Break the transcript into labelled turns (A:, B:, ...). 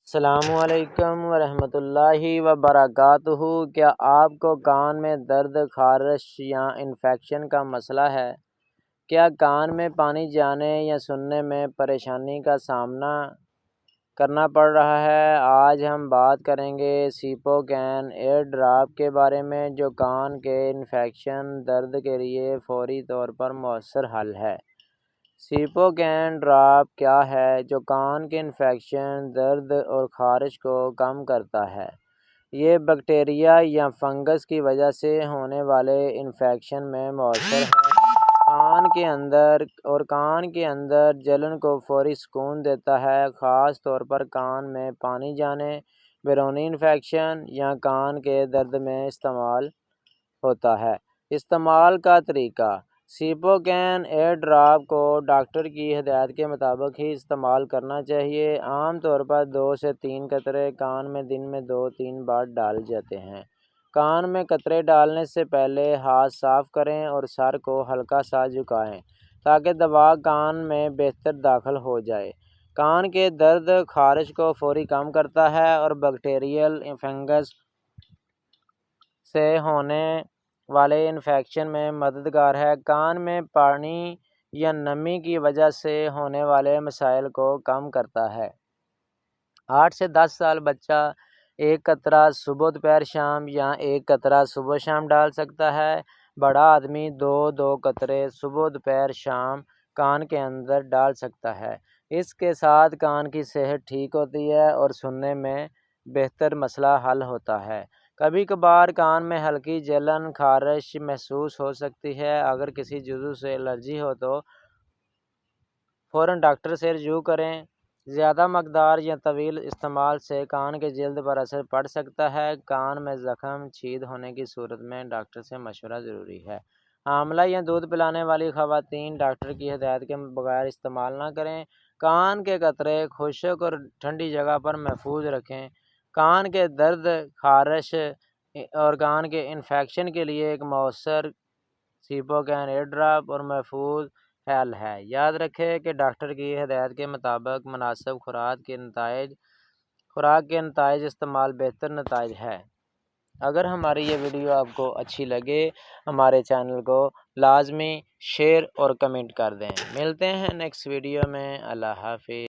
A: السلام علیکم ورحمۃ اللہ وبرکاتہ۔ کیا آپ کو کان میں درد، خارش یا انفیکشن کا مسئلہ ہے؟ کیا کان میں پانی جانے یا سننے میں پریشانی کا سامنا کرنا پڑ رہا ہے؟ آج ہم بات کریں گے سیپوکین ایئر ڈراپ کے بارے میں، جو کان کے انفیکشن درد کے لیے فوری طور پر مؤثر حل ہے۔ سیپوکین ڈراپ کیا ہے جو کان کے انفیکشن، درد اور خارش کو کم کرتا ہے؟ یہ بیکٹیریا یا فنگس کی وجہ سے ہونے والے انفیکشن میں مؤثر ہے۔ کان کے اندر جلن کو فوری سکون دیتا ہے، خاص طور پر کان میں پانی جانے، بیرونی انفیکشن یا کان کے درد میں استعمال ہوتا ہے۔ استعمال کا طریقہ: سیپوکین ایئر ڈراپ کو ڈاکٹر کی ہدایت کے مطابق ہی استعمال کرنا چاہیے۔ عام طور پر 2 سے 3 قطرے کان میں دن میں 2-3 بار ڈالے جاتے ہیں۔ کان میں قطرے ڈالنے سے پہلے ہاتھ صاف کریں اور سر کو ہلکا سا جھکائیں تاکہ دوا کان میں بہتر داخل ہو جائے۔ کان کے درد، خارش کو فوری کم کرتا ہے اور بیکٹیریل فنگس سے ہونے والے انفیکشن میں مددگار ہے۔ کان میں پانی یا نمی کی وجہ سے ہونے والے مسائل کو کم کرتا ہے۔ 8 سے 10 سال بچہ 1 قطرہ صبح دوپہر شام یا 1 قطرہ صبح شام ڈال سکتا ہے۔ بڑا آدمی 2 قطرے صبح دوپہر شام کان کے اندر ڈال سکتا ہے۔ اس کے ساتھ کان کی صحت ٹھیک ہوتی ہے اور سننے میں بہتر مسئلہ حل ہوتا ہے۔ کبھی کبھار کان میں ہلکی جلن، خارش محسوس ہو سکتی ہے۔ اگر کسی جزو سے الرجی ہو تو فوراً ڈاکٹر سے رجوع کریں۔ زیادہ مقدار یا طویل استعمال سے کان کے جلد پر اثر پڑ سکتا ہے۔ کان میں زخم، چھید ہونے کی صورت میں ڈاکٹر سے مشورہ ضروری ہے۔ حاملہ یا دودھ پلانے والی خواتین ڈاکٹر کی ہدایت کے بغیر استعمال نہ کریں۔ کان کے قطرے خشک اور ٹھنڈی جگہ پر محفوظ رکھیں۔ کان کے درد، خارش اور کان کے انفیکشن کے لیے ایک مؤثر سیپوکین ایئر ڈراپ اور محفوظ حل ہے۔ یاد رکھیں کہ ڈاکٹر کی ہدایت کے مطابق مناسب خوراک کے نتائج استعمال بہتر نتائج ہے۔ اگر ہماری یہ ویڈیو آپ کو اچھی لگے، ہمارے چینل کو لازمی شیئر اور کمنٹ کر دیں۔ ملتے ہیں نیکسٹ ویڈیو میں۔ اللہ حافظ۔